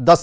10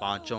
5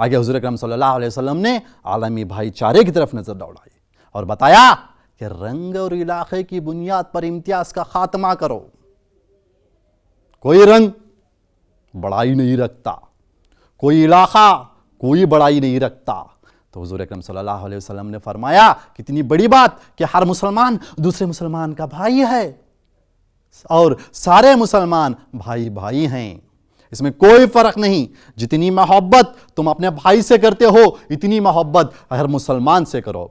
آگے حضور اکرم صلی اللہ علیہ وسلم نے عالمی بھائی چارے کی طرف نظر دوڑائی اور بتایا کہ رنگ اور علاقے کی بنیاد پر امتیاز کا خاتمہ کرو. کوئی رنگ بڑائی نہیں رکھتا، کوئی علاقہ کوئی بڑائی نہیں رکھتا. تو حضور اکرم صلی اللہ علیہ وسلم نے فرمایا کتنی بڑی بات کہ ہر مسلمان دوسرے مسلمان کا بھائی ہے اور سارے مسلمان بھائی بھائی ہیں، اس میں کوئی فرق نہیں. جتنی محبت تم اپنے بھائی سے کرتے ہو اتنی محبت ہر مسلمان سے کرو.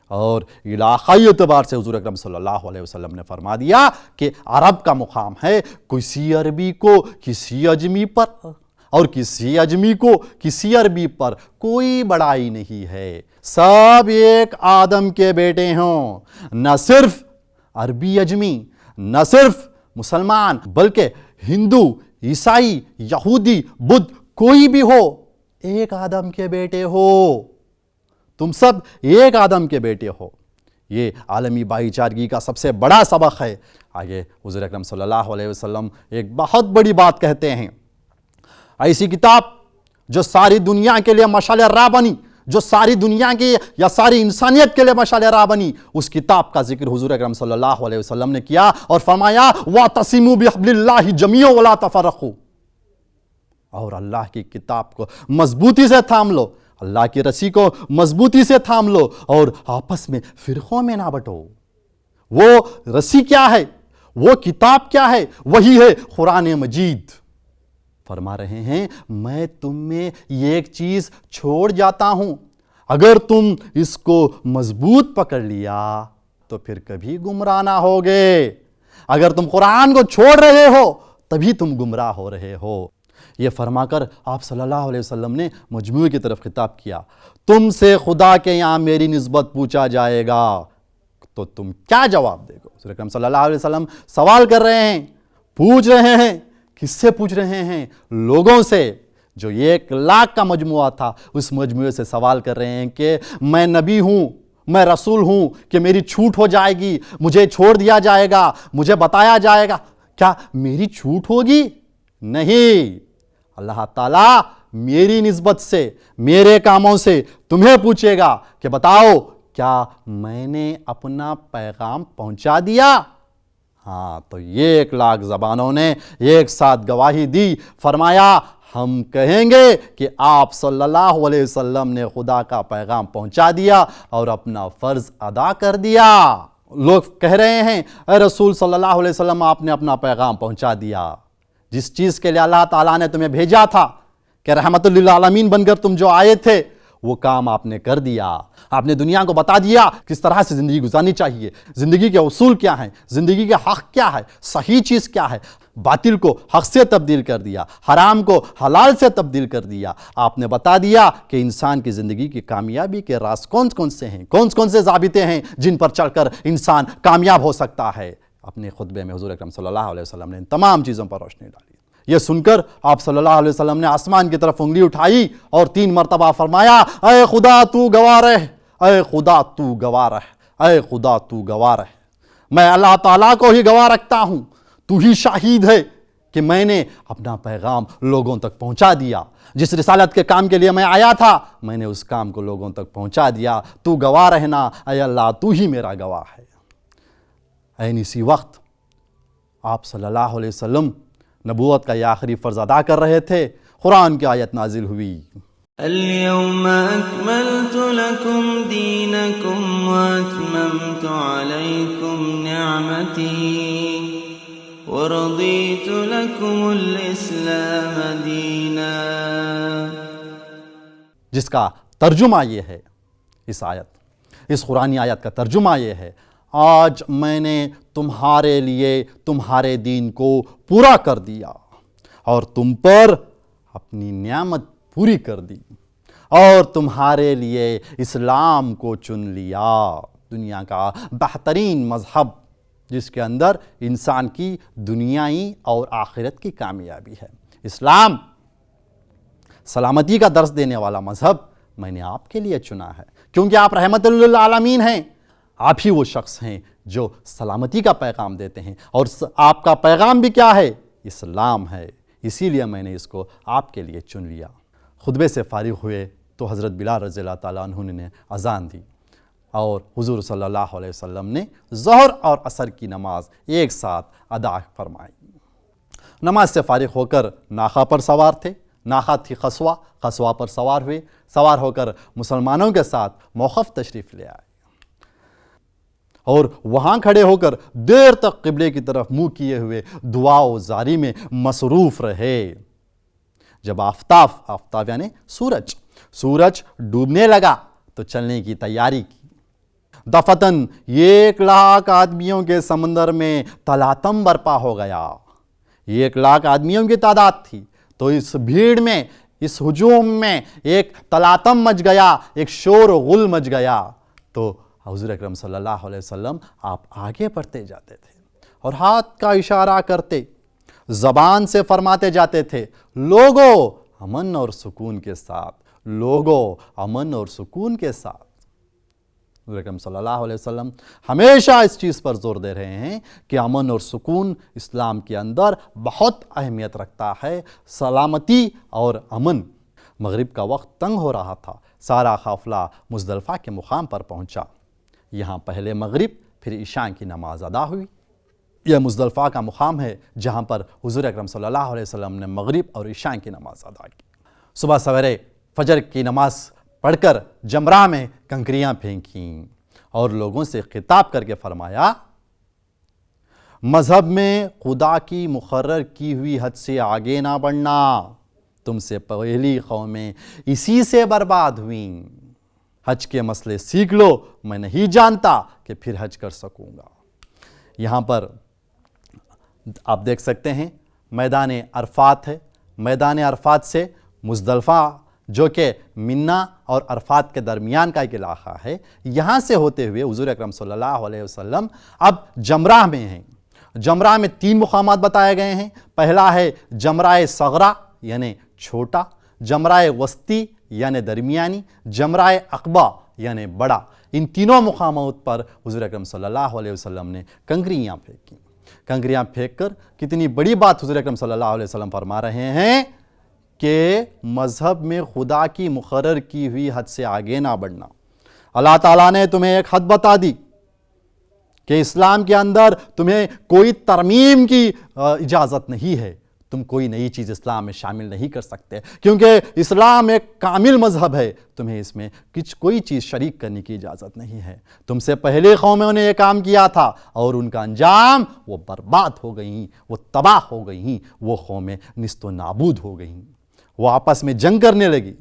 اور علاقائی اعتبار سے حضور اکرم صلی اللہ علیہ وسلم نے فرما دیا کہ عرب کا مقام ہے کسی عربی کو کسی اجمی پر اور کسی اجمی کو کسی عربی پر کوئی بڑائی نہیں ہے. سب ایک آدم کے بیٹے ہوں، نہ صرف عربی اجمی، نہ صرف مسلمان، بلکہ ہندو، عیسائی، یہودی، بدھ کوئی بھی ہو، ایک آدم کے بیٹے ہو. تم سب ایک آدم کے بیٹے ہو. یہ عالمی بھائی چارگی کا سب سے بڑا سبق ہے. آگے حضور اکرم صلی اللہ علیہ وسلم ایک بہت بڑی بات کہتے ہیں. ایسی کتاب جو ساری دنیا کے لیے مشعل راہ بنی، جو ساری دنیا کی یا ساری انسانیت کے لیے مشعل راہ بنی، اس کتاب کا ذکر حضور اکرم صلی اللہ علیہ وسلم نے کیا اور فرمایا وَاعْتَصِمُوا بِحَبْلِ اللَّهِ جَمِيعًا وَلَا تَفَرَّقُوا. اور اللہ کی کتاب کو مضبوطی سے تھام لو، اللہ کی رسی کو مضبوطی سے تھام لو اور آپس میں فرقوں میں نہ بٹو. وہ رسی کیا ہے؟ وہ کتاب کیا ہے؟ وہی ہے قرآن مجید. فرما رہے ہیں میں تم میں یہ ایک چیز چھوڑ جاتا ہوں، اگر تم اس کو مضبوط پکڑ لیا تو پھر کبھی گمراہ نہ ہوگے. اگر تم قرآن کو چھوڑ رہے ہو تبھی تم گمراہ ہو رہے ہو. یہ فرما کر آپ صلی اللہ علیہ وسلم نے مجموعے کی طرف خطاب کیا. تم سے خدا کے یہاں میری نسبت پوچھا جائے گا تو تم کیا جواب دے گو؟ حضور اکرم صلی اللہ علیہ وسلم سوال کر رہے ہیں، پوچھ رہے ہیں. کس سے پوچھ رہے ہیں؟ لوگوں سے. جو 1,00,000 کا مجموعہ تھا اس مجموعے سے سوال کر رہے ہیں کہ میں نبی ہوں، میں رسول ہوں، کہ میری چھوٹ ہو جائے گی، مجھے چھوڑ دیا جائے گا، مجھے بتایا جائے گا، کیا میری چھوٹ ہوگی؟ نہیں. اللہ تعالیٰ میری نسبت سے، میرے کاموں سے تمہیں پوچھے گا کہ بتاؤ کیا میں نے اپنا پیغام پہنچا دیا؟ ہاں تو 1,00,000 زبانوں نے ایک ساتھ گواہی دی. فرمایا ہم کہیں گے کہ آپ صلی اللہ علیہ وسلم نے خدا کا پیغام پہنچا دیا اور اپنا فرض ادا کر دیا. لوگ کہہ رہے ہیں اے رسول صلی اللہ علیہ وسلم آپ نے اپنا پیغام پہنچا دیا. جس چیز کے لیے اللہ تعالیٰ نے تمہیں بھیجا تھا کہ رحمت للعالمین بن کر تم جو آئے تھے وہ کام آپ نے کر دیا. آپ نے دنیا کو بتا دیا کس طرح سے زندگی گزارنی چاہیے، زندگی کے اصول کیا ہیں، زندگی کے حق کیا ہے، صحیح چیز کیا ہے. باطل کو حق سے تبدیل کر دیا، حرام کو حلال سے تبدیل کر دیا. آپ نے بتا دیا کہ انسان کی زندگی کی کامیابی کے راز کون کون سے ہیں، کون کون سے ضابطے ہیں جن پر چل کر انسان کامیاب ہو سکتا ہے. اپنے خطبے میں حضور اکرم صلی اللہ علیہ وسلم نے ان تمام چیزوں پر روشنی ڈالی. یہ سن کر آپ صلی اللہ علیہ وسلم نے آسمان کی طرف انگلی اٹھائی اور 3 مرتبہ فرمایا اے خدا تو گواہ رہ، اے خدا تو گواہ رہ، اے خدا تو گواہ رہ. میں اللہ تعالیٰ کو ہی گواہ رکھتا ہوں، تو ہی شاہد ہے کہ میں نے اپنا پیغام لوگوں تک پہنچا دیا. جس رسالت کے کام کے لیے میں آیا تھا میں نے اس کام کو لوگوں تک پہنچا دیا. تو گواہ رہنا اے اللہ، تو ہی میرا گواہ ہے. عین اسی وقت آپ صلی اللہ علیہ وسلم نبوت کا یہ آخری فرض ادا کر رہے تھے. قرآن کی آیت نازل ہوئی اليوم أكملت لكم دينكم وأتممت عليكم نعمتي ورضيت لكم الإسلام دينا. جس کا ترجمہ یہ ہے، اس قرآنی آیت کا ترجمہ یہ ہے آج میں نے تمہارے لیے تمہارے دین کو پورا کر دیا اور تم پر اپنی نعمت پوری کر دی اور تمہارے لیے اسلام کو چن لیا. دنیا کا بہترین مذہب جس کے اندر انسان کی دنیائی اور آخرت کی کامیابی ہے. اسلام سلامتی کا درس دینے والا مذہب میں نے آپ کے لیے چنا ہے کیونکہ آپ رحمت للعالمین ہیں. آپ ہی وہ شخص ہیں جو سلامتی کا پیغام دیتے ہیں اور آپ کا پیغام بھی کیا ہے؟ اسلام ہے. اسی لیے میں نے اس کو آپ کے لیے چن لیا. خطبے سے فارغ ہوئے تو حضرت بلال رضی اللہ تعالیٰ عنہ نے اذان دی اور حضور صلی اللہ علیہ وسلم نے ظہر اور عصر کی نماز ایک ساتھ ادا فرمائی۔ نماز سے فارغ ہو کر ناقہ پر سوار تھے، ناقہ تھی قصوہ، قصوہ پر سوار ہوئے، سوار ہو کر مسلمانوں کے ساتھ موقف تشریف لے آئے اور وہاں کھڑے ہو کر دیر تک قبلے کی طرف منہ کیے ہوئے دعا و زاری میں مصروف رہے۔ جب آفتاب یعنی سورج ڈوبنے لگا تو چلنے کی تیاری کی۔ دفتن 1,00,000 آدمیوں کے سمندر میں تلاطم برپا ہو گیا۔ 1,00,000 آدمیوں کی تعداد تھی تو اس بھیڑ میں، اس ہجوم میں ایک تلاطم مچ گیا، ایک شور و غل مچ گیا۔ تو حضور اکرم صلی اللہ علیہ وسلم آپ آگے بڑھتے جاتے تھے اور ہاتھ کا اشارہ کرتے، زبان سے فرماتے جاتے تھے، لوگو امن اور سکون کے ساتھ، لوگو امن اور سکون کے ساتھ۔ حضور اکرم صلی اللہ علیہ وسلم ہمیشہ اس چیز پر زور دے رہے ہیں کہ امن اور سکون اسلام کے اندر بہت اہمیت رکھتا ہے، سلامتی اور امن۔ مغرب کا وقت تنگ ہو رہا تھا، سارا قافلہ مزدلفہ کے مقام پر پہنچا۔ یہاں پہلے مغرب پھر عشاء کی نماز ادا ہوئی۔ یہ مزدلفہ کا مقام ہے جہاں پر حضور اکرم صلی اللہ علیہ وسلم نے مغرب اور عشاء کی نماز ادا کی۔ صبح سویرے فجر کی نماز پڑھ کر جمرہ میں کنکریاں پھینکیں اور لوگوں سے خطاب کر کے فرمایا، مذہب میں خدا کی مقرر کی ہوئی حد سے آگے نہ بڑھنا، تم سے پہلی قومیں اسی سے برباد ہوئیں۔ حج کے مسئلے سیکھ لو، میں نہیں جانتا کہ پھر حج کر سکوں گا۔ یہاں پر آپ دیکھ سکتے ہیں میدان عرفات ہے، میدان عرفات سے مزدلفہ جو کہ منہ اور عرفات کے درمیان کا ایک علاقہ ہے، یہاں سے ہوتے ہوئے حضور اکرم صلی اللہ علیہ وسلم اب جمرہ میں ہیں۔ جمرہ میں 3 مقامات بتائے گئے ہیں۔ پہلا ہے جمرہ صغرا یعنی چھوٹا، جمرہ وسطی یعنی درمیانی، جمرہ عقبہ یعنی بڑا۔ ان تینوں مقامات پر حضور اکرم صلی اللہ علیہ وسلم نے کنکریاں پھینکی۔ کنکریاں پھینک کر کتنی بڑی بات حضور اکرم صلی اللہ علیہ وسلم فرما رہے ہیں کہ مذہب میں خدا کی مقرر کی ہوئی حد سے آگے نہ بڑھنا۔ اللہ تعالیٰ نے تمہیں ایک حد بتا دی کہ اسلام کے اندر تمہیں کوئی ترمیم کی اجازت نہیں ہے، تم کوئی نئی چیز اسلام میں شامل نہیں کر سکتے، کیونکہ اسلام ایک کامل مذہب ہے، تمہیں اس میں کوئی چیز شریک کرنے کی اجازت نہیں ہے۔ تم سے پہلے قوموں نے یہ کام کیا تھا اور ان کا انجام وہ برباد ہو گئیں، وہ تباہ ہو گئیں، وہ قومیں نیست و نابود ہو گئیں، وہ آپس میں جنگ کرنے لگی۔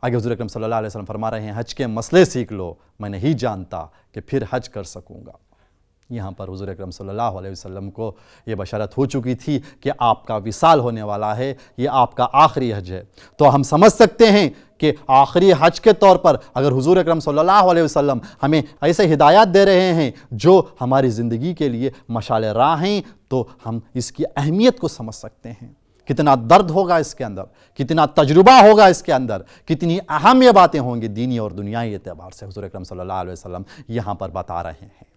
آگے حضور اکرم صلی اللہ علیہ وسلم فرما رہے ہیں، حج کے مسئلے سیکھ لو، میں نہیں جانتا کہ پھر حج کر سکوں گا۔ یہاں پر حضور اکرم صلی اللہ علیہ وسلم کو یہ بشارت ہو چکی تھی کہ آپ کا وصال ہونے والا ہے، یہ آپ کا آخری حج ہے۔ تو ہم سمجھ سکتے ہیں کہ آخری حج کے طور پر اگر حضور اکرم صلی اللہ علیہ وسلم ہمیں ایسے ہدایات دے رہے ہیں جو ہماری زندگی کے لیے مشعل راہ ہیں، تو ہم اس کی اہمیت کو سمجھ سکتے ہیں۔ کتنا درد ہوگا اس کے اندر، کتنا تجربہ ہوگا اس کے اندر، کتنی اہم یہ باتیں ہوں گی دینی اور دنیائی اعتبار سے، حضور اکرم صلی اللہ علیہ وسلم یہاں پر بتا رہے ہیں۔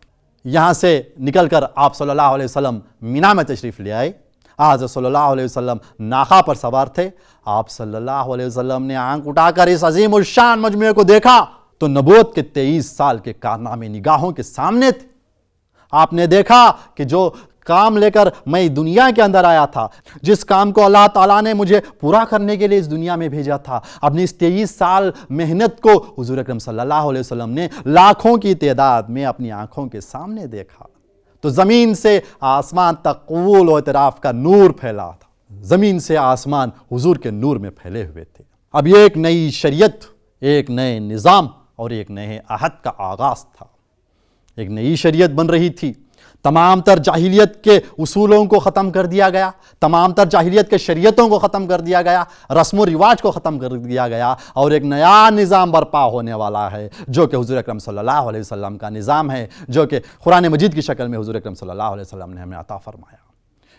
یہاں سے نکل کر آپ صلی اللہ علیہ وسلم مینا میں تشریف لے آئے۔ حضرت صلی اللہ علیہ وسلم ناقہ پر سوار تھے۔ آپ صلی اللہ علیہ وسلم نے آنکھ اٹھا کر اس عظیم الشان مجموعے کو دیکھا تو نبوت کے 23 سال کے کارنامے نگاہوں کے سامنے تھے۔ آپ نے دیکھا کہ جو کام لے کر میں دنیا کے اندر آیا تھا، جس کام کو اللہ تعالیٰ نے مجھے پورا کرنے کے لیے اس دنیا میں بھیجا تھا، اپنی اس 23 سال محنت کو حضور اکرم صلی اللہ علیہ وسلم نے لاکھوں کی تعداد میں اپنی آنکھوں کے سامنے دیکھا۔ تو زمین سے آسمان تک قبول و اعتراف کا نور پھیلا تھا، زمین سے آسمان حضور کے نور میں پھیلے ہوئے تھے۔ اب یہ ایک نئی شریعت، ایک نئے نظام اور ایک نئے عہد کا آغاز تھا۔ ایک نئی شریعت بن رہی تھی، تمام تر جاہلیت کے اصولوں کو ختم کر دیا گیا، تمام تر جاہلیت کے شریعتوں کو ختم کر دیا گیا، رسم و رواج کو ختم کر دیا گیا، اور ایک نیا نظام برپا ہونے والا ہے جو کہ حضور اکرم صلی اللہ علیہ وسلم کا نظام ہے، جو کہ قرآن مجید کی شکل میں حضور اکرم صلی اللہ علیہ وسلم نے ہمیں عطا فرمایا۔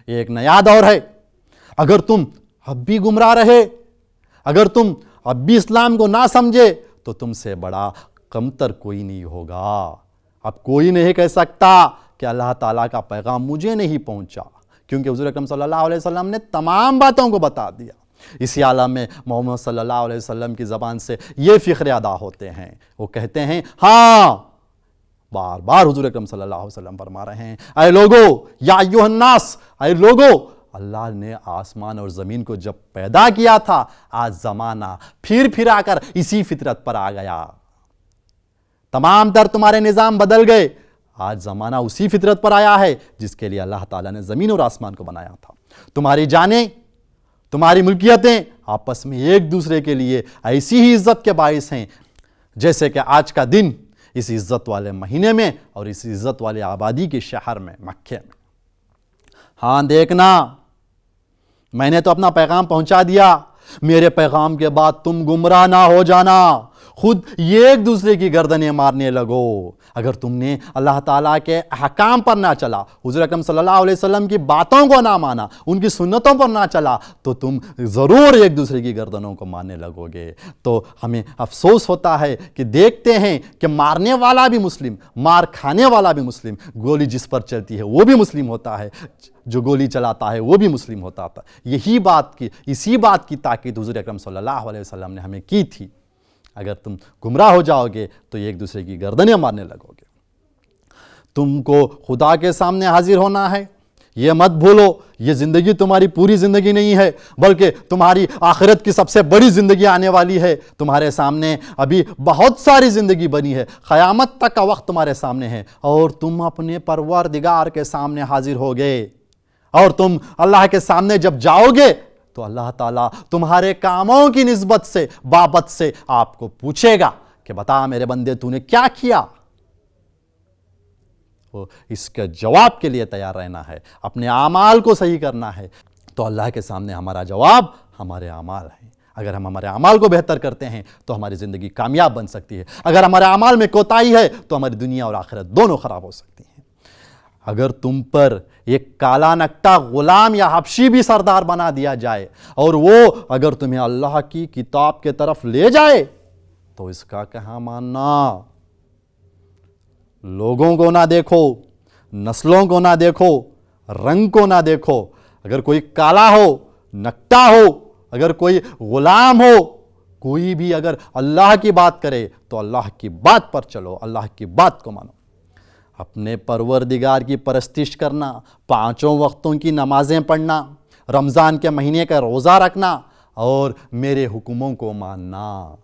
یہ ایک نیا دور ہے۔ اگر تم اب بھی گمراہ رہے، اگر تم اب بھی اسلام کو نہ سمجھے، تو تم سے بڑا کمتر کوئی نہیں ہوگا۔ اب کوئی نہیں کہہ سکتا کہ اللہ تعالیٰ کا پیغام مجھے نہیں پہنچا، کیونکہ حضور اکرم صلی اللہ علیہ وسلم نے تمام باتوں کو بتا دیا۔ اسی عالم میں محمد صلی اللہ علیہ وسلم کی زبان سے یہ فخر ادا ہوتے ہیں، وہ کہتے ہیں ہاں، بار بار حضور اکرم صلی اللہ علیہ وسلم فرما رہے ہیں، اے لوگو یا ایھا الناس، اے لوگو، اللہ نے آسمان اور زمین کو جب پیدا کیا تھا، آج زمانہ پھر پھرا کر اسی فطرت پر آ گیا، تمام تر تمہارے نظام بدل گئے، آج زمانہ اسی فطرت پر آیا ہے جس کے لیے اللہ تعالیٰ نے زمین اور آسمان کو بنایا تھا۔ تمہاری جانیں، تمہاری ملکیتیں آپس میں ایک دوسرے کے لیے ایسی ہی عزت کے باعث ہیں جیسے کہ آج کا دن اس عزت والے مہینے میں اور اس عزت والے آبادی کے شہر میں، مکے میں۔ ہاں دیکھنا، میں نے تو اپنا پیغام پہنچا دیا، میرے پیغام کے بعد تم گمراہ نہ ہو جانا، خود ایک دوسرے کی گردنیں مارنے لگو۔ اگر تم نے اللہ تعالیٰ کے احکام پر نہ چلا، حضور اکرم صلی اللہ علیہ وسلم کی باتوں کو نہ مانا، ان کی سنتوں پر نہ چلا، تو تم ضرور ایک دوسرے کی گردنوں کو مارنے لگو گے۔ تو ہمیں افسوس ہوتا ہے کہ دیکھتے ہیں کہ مارنے والا بھی مسلم، مار کھانے والا بھی مسلم، گولی جس پر چلتی ہے وہ بھی مسلم ہوتا ہے، جو گولی چلاتا ہے وہ بھی مسلم ہوتا تھا۔ اسی بات کی تاکید حضور اکرم صلی اللہ علیہ وسلم نے ہمیں کی تھی۔ اگر تم گمراہ ہو جاؤ گے تو ایک دوسرے کی گردنیں مارنے لگو گے۔ تم کو خدا کے سامنے حاضر ہونا ہے، یہ مت بھولو، یہ زندگی تمہاری پوری زندگی نہیں ہے، بلکہ تمہاری آخرت کی سب سے بڑی زندگی آنے والی ہے۔ تمہارے سامنے ابھی بہت ساری زندگی بنی ہے، قیامت تک کا وقت تمہارے سامنے ہے، اور تم اپنے پروردگار کے سامنے حاضر ہوگے، اور تم اللہ کے سامنے جب جاؤ گے تو اللہ تعالیٰ تمہارے کاموں کی نسبت سے، بابت سے آپ کو پوچھے گا کہ بتا میرے بندے تو نے کیا کیا۔ اس کے جواب کے لیے تیار رہنا ہے، اپنے اعمال کو صحیح کرنا ہے، تو اللہ کے سامنے ہمارا جواب ہمارے اعمال ہیں۔ اگر ہم ہمارے اعمال کو بہتر کرتے ہیں تو ہماری زندگی کامیاب بن سکتی ہے، اگر ہمارے اعمال میں کوتاہی ہے تو ہماری دنیا اور آخرت دونوں خراب ہو سکتی ہیں۔ اگر تم پر ایک کالا نکٹا غلام یا حبشی بھی سردار بنا دیا جائے، اور وہ اگر تمہیں اللہ کی کتاب کے طرف لے جائے، تو اس کا کہاں ماننا؟ لوگوں کو نہ دیکھو، نسلوں کو نہ دیکھو، رنگ کو نہ دیکھو، اگر کوئی کالا ہو، نکٹا ہو، اگر کوئی غلام ہو، کوئی بھی اگر اللہ کی بات کرے تو اللہ کی بات پر چلو، اللہ کی بات کو مانو۔ اپنے پروردگار کی پرستش کرنا، 5 وقتوں کی نمازیں پڑھنا، رمضان کے مہینے کا روزہ رکھنا، اور میرے حکموں کو ماننا،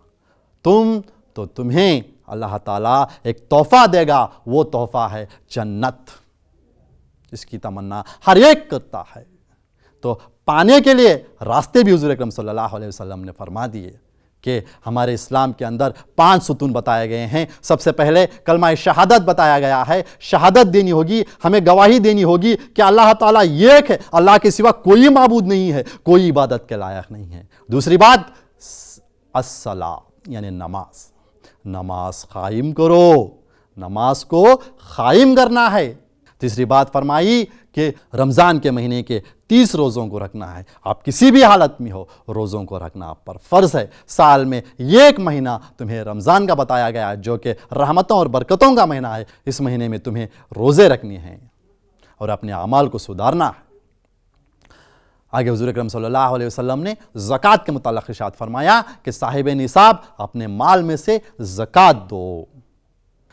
تمہیں اللہ تعالیٰ ایک تحفہ دے گا، وہ تحفہ ہے جنت۔ اس کی تمنا ہر ایک کرتا ہے، تو پانے کے لیے راستے بھی حضور اکرم صلی اللہ علیہ وسلم نے فرما دیے کہ ہمارے اسلام کے اندر 5 ستون بتائے گئے ہیں۔ سب سے پہلے کلمہ شہادت بتایا گیا ہے، شہادت دینی ہوگی، ہمیں گواہی دینی ہوگی کہ اللہ تعالیٰ ایک ہے، اللہ کے سوا کوئی معبود نہیں ہے، کوئی عبادت کے لائق نہیں ہے۔ دوسری بات الصلاۃ، یعنی نماز قائم کرو، نماز کو قائم کرنا ہے۔ تیسری بات فرمائی کہ رمضان کے مہینے کے 30 روزوں کو رکھنا ہے، آپ کسی بھی حالت میں ہو، روزوں کو رکھنا آپ پر فرض ہے۔ سال میں 1 مہینہ تمہیں رمضان کا بتایا گیا ہے، جو کہ رحمتوں اور برکتوں کا مہینہ ہے۔ اس مہینے میں تمہیں روزے رکھنے ہیں اور اپنے اعمال کو سدھارنا ہے۔ آگے حضور اکرم صلی اللہ علیہ وسلم نے زکوٰۃ کے متعلق ارشاد فرمایا کہ صاحب نصاب اپنے مال میں سے زکوٰۃ دو،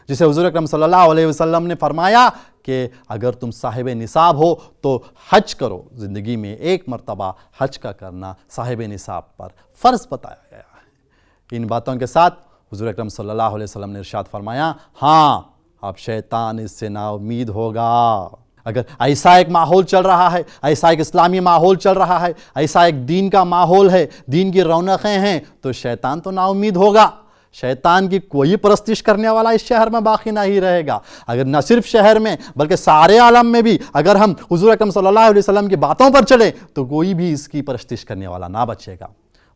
جسے حضور اکرم صلی اللہ علیہ وسلم نے فرمایا کہ اگر تم صاحب نصاب ہو تو حج کرو، زندگی میں 1 مرتبہ حج کا کرنا صاحب نصاب پر فرض بتایا گیا ہے۔ ان باتوں کے ساتھ حضور اکرم صلی اللہ علیہ وسلم نے ارشاد فرمایا، ہاں اب شیطان اس سے نا امید ہوگا۔ اگر ایسا ایک ماحول چل رہا ہے، ایسا ایک اسلامی ماحول چل رہا ہے، ایسا ایک دین کا ماحول ہے، دین کی رونقیں ہیں، تو شیطان تو نا امید ہوگا۔ شیطان کی کوئی پرستش کرنے والا اس شہر میں باقی نہیں رہے گا۔ اگر نہ صرف شہر میں بلکہ سارے عالم میں بھی اگر ہم حضور اکرم صلی اللہ علیہ وسلم کی باتوں پر چلیں تو کوئی بھی اس کی پرستش کرنے والا نہ بچے گا،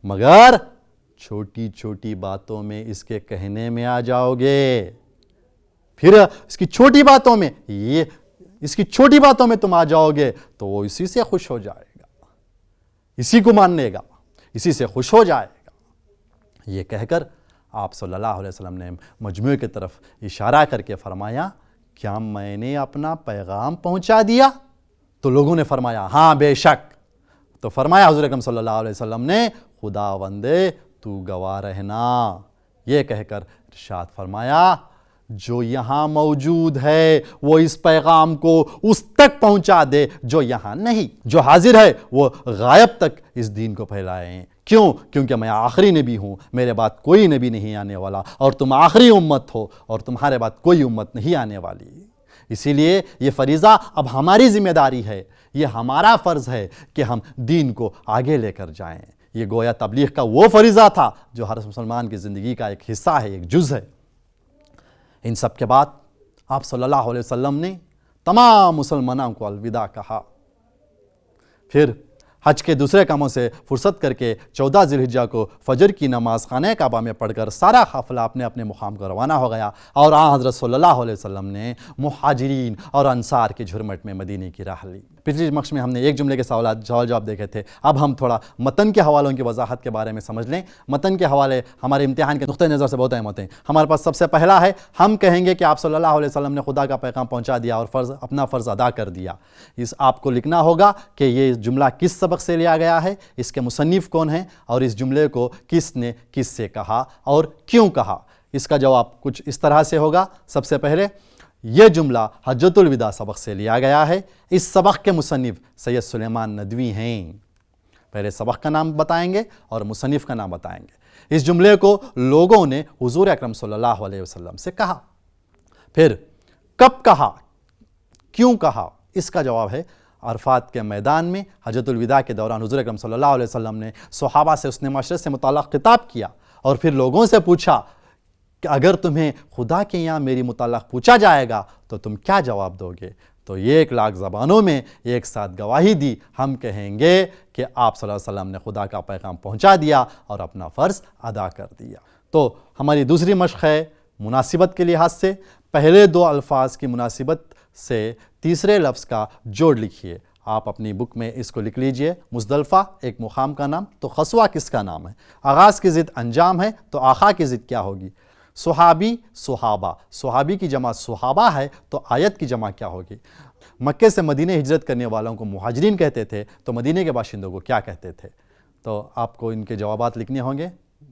مگر چھوٹی چھوٹی باتوں میں اس کے کہنے میں آ جاؤ گے، پھر اس کی چھوٹی باتوں میں تم آ جاؤ گے تو وہ اسی سے خوش ہو جائے گا، اسی کو مان لے گا، اسی سے خوش ہو جائے گا۔ یہ کہہ کر آپ صلی اللہ علیہ وسلم نے مجموعے کی طرف اشارہ کر کے فرمایا، کیا میں نے اپنا پیغام پہنچا دیا؟ تو لوگوں نے فرمایا، ہاں بے شک تو فرمایا حضور اکرم صلی اللہ علیہ وسلم نے خدا بندے تو گواہ رہنا، یہ کہہ کر ارشاد فرمایا جو یہاں موجود ہے وہ اس پیغام کو اس تک پہنچا دے جو یہاں نہیں، جو حاضر ہے وہ غائب تک اس دین کو پھیلائیں۔ کیوں؟ کیونکہ میں آخری نبی ہوں، میرے بعد کوئی نبی نہیں آنے والا، اور تم آخری امت ہو اور تمہارے بعد کوئی امت نہیں آنے والی۔ اسی لیے یہ فریضہ اب ہماری ذمہ داری ہے، یہ ہمارا فرض ہے کہ ہم دین کو آگے لے کر جائیں۔ یہ گویا تبلیغ کا وہ فریضہ تھا جو ہر مسلمان کی زندگی کا ایک حصہ ہے، ایک جز ہے۔ ان سب کے بعد آپ صلی اللہ علیہ وسلم نے تمام مسلمانوں کو الوداع کہا، پھر حج کے دوسرے کاموں سے فرصت کر کے 14 ذی الحجہ کو فجر کی نماز خانہ کعبہ میں پڑھ کر سارا قافلہ اپنے اپنے مقام کو روانہ ہو گیا، اور آن حضرت صلی اللہ علیہ وسلم نے مہاجرین اور انصار کے جھرمٹ میں مدینے کی راہ لی۔ پچھلی مقص میں ہم نے ایک جملے کے سوال جواب دیکھے تھے، اب ہم تھوڑا متن کے حوالوں کی وضاحت کے بارے میں سمجھ لیں۔ متن کے حوالے ہمارے امتحان کے نقطۂ نظر سے بہت اہم ہوتے ہیں۔ ہمارے پاس سب سے پہلا ہے، ہم کہیں گے کہ آپ صلی اللہ علیہ وسلم نے خدا کا پیغام پہنچا دیا اور اپنا فرض ادا کر دیا۔ آپ کو لکھنا ہوگا کہ یہ جملہ کس سبق سے لیا گیا ہے، اس کے مصنف کون ہیں، اور اس جملے کو کس نے کس سے کہا اور کیوں کہا۔ اس کا جواب کچھ اس طرح سے ہوگا۔ سب سے پہلے یہ جملہ حجۃ الوداع سبق سے لیا گیا ہے۔ اس سبق کے مصنف سید سلیمان ندوی ہیں۔ پہلے سبق کا نام بتائیں گے اور مصنف کا نام بتائیں گے۔ اس جملے کو لوگوں نے حضور اکرم صلی اللہ علیہ وسلم سے کہا، پھر کب کہا، کیوں کہا، اس کا جواب ہے عرفات کے میدان میں حجۃ الوداع کے دوران حضور اکرم صلی اللہ علیہ وسلم نے صحابہ سے حسن معاشرت سے متعلق خطاب کیا، اور پھر لوگوں سے پوچھا کہ اگر تمہیں خدا کے یہاں میری متعلق پوچھا جائے گا تو تم کیا جواب دو گے؟ تو یہ 1,00,000 زبانوں میں ایک ساتھ گواہی دی، ہم کہیں گے کہ آپ صلی اللہ علیہ وسلم نے خدا کا پیغام پہنچا دیا اور اپنا فرض ادا کر دیا۔ تو ہماری دوسری مشق ہے مناسبت کے لحاظ سے، پہلے 2 الفاظ کی مناسبت سے تیسرے لفظ کا جوڑ لکھیے۔ آپ اپنی بک میں اس کو لکھ لیجئے۔ مزدلفہ ایک مقام کا نام، تو خسوہ کس کا نام ہے؟ آغاز کی ضد انجام ہے، تو آخا کی ضد کیا ہوگی؟ صحابی، صحابہ، صحابی کی جمع صحابہ ہے، تو آیت کی جمع کیا ہوگی؟ مکے سے مدینہ ہجرت کرنے والوں کو مہاجرین کہتے تھے، تو مدینہ کے باشندوں کو کیا کہتے تھے؟ تو آپ کو ان کے جوابات لکھنے ہوں گے۔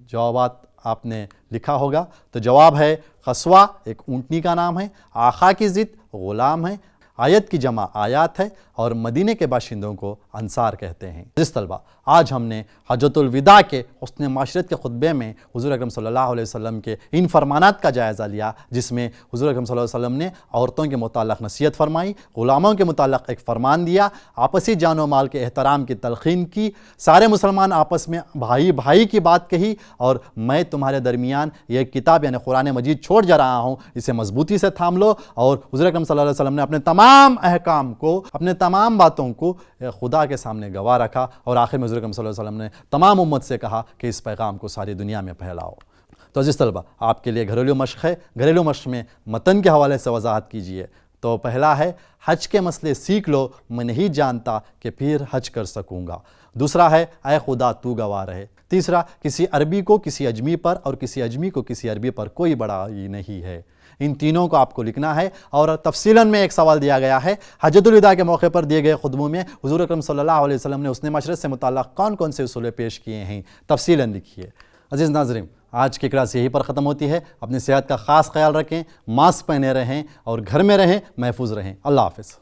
جوابات آپ نے لکھا ہوگا۔ تو جواب ہے خسوہ ایک اونٹنی کا نام ہے، آخا کی ضد غلام ہے، آیت کی جمع آیات ہے، اور مدینے کے باشندوں کو انصار کہتے ہیں۔ عزیز طلبہ، آج ہم نے حجۃ الوداع کے حسن معاشرت کے خطبے میں حضور اکرم صلی اللہ علیہ وسلم کے ان فرمانات کا جائزہ لیا، جس میں حضور اکرم صلی اللہ علیہ وسلم نے عورتوں کے متعلق نصیحت فرمائی، غلاموں کے متعلق ایک فرمان دیا، آپسی جان و مال کے احترام کی تلقین کی، سارے مسلمان آپس میں بھائی بھائی کی بات کہی، اور میں تمہارے درمیان یہ کتاب یعنی قرآن مجید چھوڑ جا رہا ہوں، اسے مضبوطی سے تھام لو۔ اور حضور اکرم صلی اللہ علیہ وسلم نے اپنے تمام احکام کو، اپنے تمام باتوں کو خدا کے سامنے گواہ رکھا، اور آخر میں حضور اکرم صلی اللہ علیہ وسلم نے تمام امت سے کہا کہ اس پیغام کو ساری دنیا میں پھیلاؤ۔ تو عزیز طلبہ، آپ کے لیے گھریلو مشق ہے۔ گھریلو مشق میں متن کے حوالے سے وضاحت کیجئے۔ تو پہلا ہے حج کے مسئلے سیکھ لو، میں نہیں جانتا کہ پھر حج کر سکوں گا۔ دوسرا ہے اے خدا تو گواہ رہے۔ تیسرا کسی عربی کو کسی اجمی پر اور کسی اجمی کو کسی عربی پر کوئی بڑائی نہیں ہے۔ ان تینوں کو آپ کو لکھنا ہے، اور تفصیلاً میں ایک سوال دیا گیا ہے حجۃ الوداع کے موقع پر دیے گئے خطبوں میں حضور اکرم صلی اللہ علیہ وسلم نے حسن معاشرت سے متعلق کون کون سے اصول پیش کیے ہیں، تفصیلاً لکھیے۔ عزیز ناظرین، آج کی کلاس یہی پر ختم ہوتی ہے۔ اپنی صحت کا خاص خیال رکھیں، ماسک پہنے رہیں اور گھر میں رہیں، محفوظ رہیں۔ اللہ حافظ۔